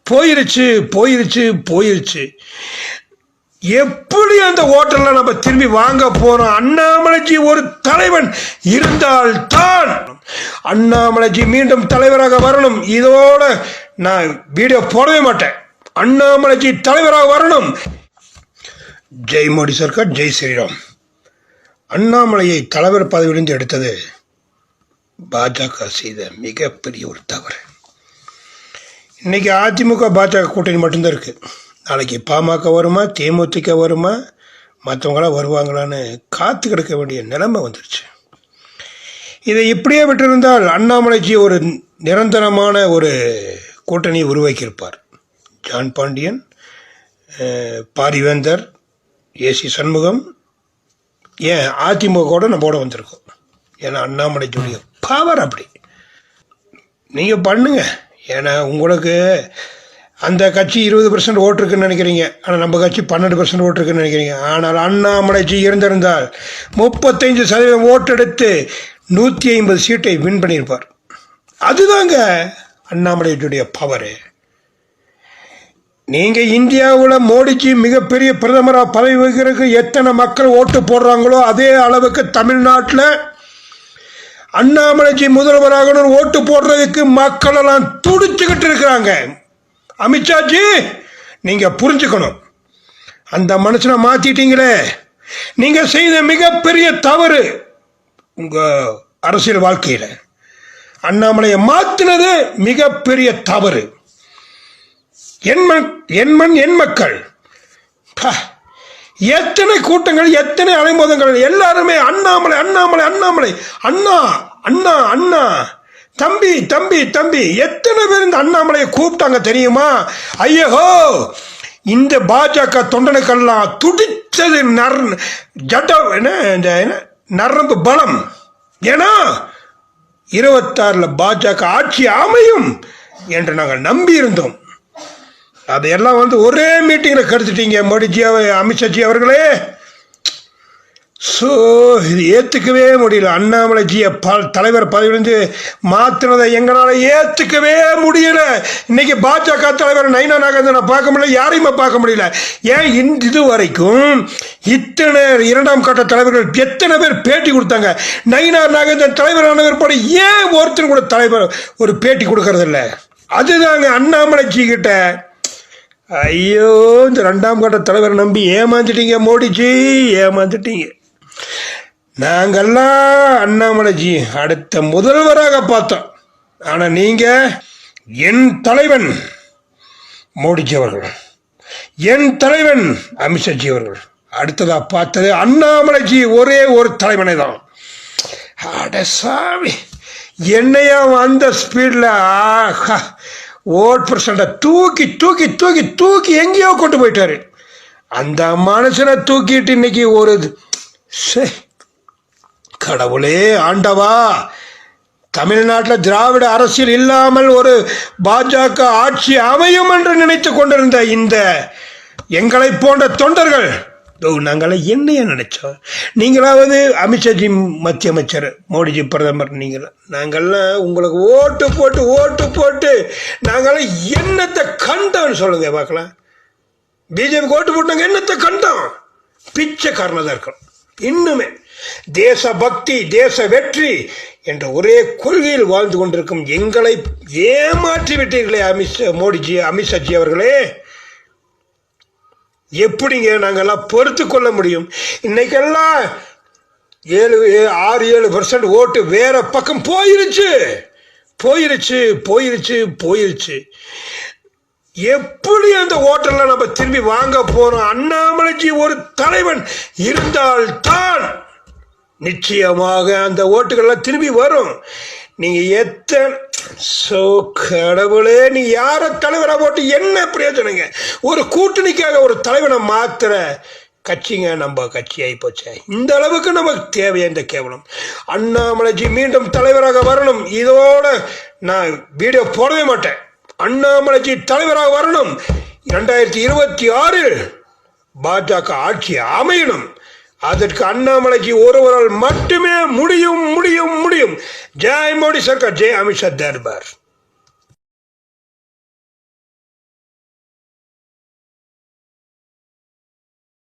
போயிருச்சு போயிருச்சு போயிருச்சு. எப்படி அந்த ஹோட்டல்ல நம்ம திரும்பி வாங்க போறோம்? அண்ணாமலைஜி ஒரு தலைவன் இருந்தால் தான் அண்ணாமலைஜி மீண்டும் தலைவராக வரணும். இதோட நான் வீடியோ போடவே மாட்டேன். அண்ணாமலைஜி தலைவராக வரணும். ஜெய் மோடி சர்க்கார், ஜெய் ஸ்ரீராம். அண்ணாமலையை தலைவர் பதவியிலிருந்து எடுத்தது பாஜக செய்த மிகப்பெரிய ஒரு தவறு. இன்னைக்கு அதிமுக பாஜக கூட்டணி மட்டும்தான் இருக்கு. நாளைக்கு பாமக வருமா, தேமுதிக வருமா, மற்றவங்களாம் வருவாங்களான்னு காத்து கிடக்க வேண்டிய நிலைமை வந்துருச்சு. இதை இப்படியே விட்டிருந்தால் அண்ணாமலைஜி ஒரு நிரந்தரமான ஒரு கூட்டணியை உருவாக்கியிருப்பார். ஜான் பாண்டியன், பாரிவேந்தர், ஏசி சண்முகம், ஏன் அதிமுக கூட நம்மோட வந்திருக்கோம். ஏன்னா அண்ணாமலைஜியுடைய பவர் அப்படி. நீங்கள் பண்ணுங்க. ஏன்னா உங்களுக்கு அந்த கட்சி 20% ஓட்டு இருக்குன்னு நினைக்கிறீங்க, ஆனால் நம்ம கட்சி 12% ஓட்டு இருக்குன்னு நினைக்கிறீங்க. ஆனால் அண்ணாமலைஜி இருந்திருந்தால் 35% ஓட்டு எடுத்து 150 சீட்டை வின் பண்ணியிருப்பார். அதுதாங்க அண்ணாமலைஜியுடைய பவரு. நீங்கள் இந்தியாவில் மோடிஜி மிகப்பெரிய பிரதமராக பதவி வகிக்கிறதுக்கு எத்தனை மக்கள் ஓட்டு போடுறாங்களோ அதே அளவுக்கு தமிழ்நாட்டில் அண்ணாமலைஜி முதல்வராக ஓட்டு போடுறதுக்கு மக்கள் எல்லாம் துடிச்சுக்கிட்டு இருக்கிறாங்க. அமித்ஷாஜி, நீங்கள் புரிஞ்சுக்கணும். அந்த மனுஷனை மாற்றிட்டீங்களே, நீங்கள் செய்த மிகப்பெரிய தவறு உங்கள் அரசியல் வாழ்க்கையில். அண்ணாமலையை மாற்றினது மிகப்பெரிய தவறு. என் மக்கள், எத்தனை கூட்டங்கள், எத்தனை அலைமோதங்கள், எல்லாருமே அண்ணாமலை அண்ணாமலை அண்ணாமலை, அண்ணா அண்ணா அண்ணா, தம்பி தம்பி தம்பி, எத்தனை பேர் இந்த அண்ணாமலையை கூப்பிட்டாங்க தெரியுமா? ஐயோ, இந்த பாஜக தொண்டனுக்கெல்லாம் துடிச்சது நரம்பு பலம். ஏன்னா 26 பாஜக ஆட்சி அமையும் என்று நாங்கள் நம்பி இருந்தோம். அதையெல்லாம் ஒரே மீட்டிங்கில் கெடுத்துட்டீங்க மோடிஜி, அமித்ஷாஜி அவர்களே. ஸோ இது ஏற்றுக்கவே முடியல. அண்ணாமலைஜியை தலைவர் பதவியிலிருந்து மாற்றினதை எங்களால் ஏற்றுக்கவே முடியல. இன்னைக்கு பாஜக தலைவர் நயினா நாகேந்திரனை பார்க்க முடியல, யாரையுமே பார்க்க முடியல. ஏன் இது வரைக்கும் இத்தனை 2ஆம் கட்ட தலைவர்கள் எத்தனை பேர் பேட்டி கொடுத்தாங்க? நயினா நாகேந்திரன் தலைவரான பிற்பாடு ஏன் ஒருத்தர் கூட தலைவர் ஒரு பேட்டி கொடுக்கறதில்ல? அதுதாங்க அண்ணாமலைஜி கிட்ட. ஐயோ, இந்த 2ஆம் கட்ட தலைவரை நம்பி ஏமாந்துட்டீங்க மோடிஜி, ஏமாந்துட்டீங்க. நாங்கள்லாம் அண்ணாமலைஜி அடுத்த முதல்வராக பார்த்தோம். ஆனால் நீங்கள் என் தலைவன் மோடிஜி அவர்கள், என் தலைவன் அமித்ஷாஜி அவர்கள் அடுத்ததாக பார்த்தது அண்ணாமலைஜி ஒரே ஒரு தலைவனை தான். அடசாமி, என்னையா அந்த ஸ்பீடில் ஓட் பர்சன்டை தூக்கி தூக்கி தூக்கி தூக்கி எங்கேயோ கொண்டு போயிட்டாரு. அந்த மனுஷனை தூக்கிட்டு இன்னைக்கு ஒரு கடவுளே ஆண்டவா, தமிழ்நாட்டில் திராவிட அரசியல் இல்லாமல் ஒரு பாஜக ஆட்சி அமையும் என்று நினைத்து கொண்டிருந்த இந்த எங்களை போன்ற தொண்டர்கள் நாங்கள என்னைய நினைச்சோம். நீங்களாவது அமித்ஷாஜி மத்திய அமைச்சர், மோடிஜி பிரதமர், நாங்கள்லாம் உங்களுக்கு ஓட்டு போட்டு நாங்களாம் என்னத்தை கண்டோம்னு சொல்லுங்க பார்க்கலாம். பிஜேபிக்கு ஓட்டு போட்டாங்க, என்னத்தை கண்டோம்? பிச்சைக்காரனாக தான் இருக்கணும். இன்னுமே தேசபக்தி, தேச வெற்றி என்ற ஒரே கொள்கையில் வாழ்ந்து கொண்டிருக்கும் எங்களை ஏமாற்றி விட்டீர்களே மோடிஜி, அமித்ஷாஜி அவர்களே. எப்படிங்க நாங்கெல்லாம் பொறுத்து கொள்ள முடியும்? இன்னைக்கெல்லாம் 6-7% ஓட்டு வேற பக்கம் போயிருச்சு போயிருச்சு போயிருச்சு போயிருச்சு. எப்படி அந்த ஹோட்டல்ல நம்ம திரும்பி வாங்க போறோம்? அண்ணாமலைஜி ஒரு தலைவன் இருந்தால் தான் நிச்சயமாக அந்த ஓட்டுகள்லாம் திரும்பி வரும். நீங்க கடவுளே, நீ யார தலைவராக போட்டு என்ன பிரயோஜனங்க? ஒரு கூட்டணிக்காக ஒரு தலைவனை மாத்திர கட்சிங்க நம்ம கட்சி ஆகி போச்சே. இந்த அளவுக்கு நமக்கு தேவையா இந்த கேவலம்? அண்ணாமலைஜி மீண்டும் தலைவராக வரணும். இதோட நான் வீடியோ போடவே மாட்டேன். அண்ணாமலைஜி தலைவராக வரணும். 2026 பாஜக ஆட்சி அமையணும். அதற்கு அண்ணாமலைஜி ஒருவரால் மட்டுமே முடியும் முடியும் முடியும். ஜெய் மோடி சர்க்கார், ஜெய் அமித்ஷா தர்பார்.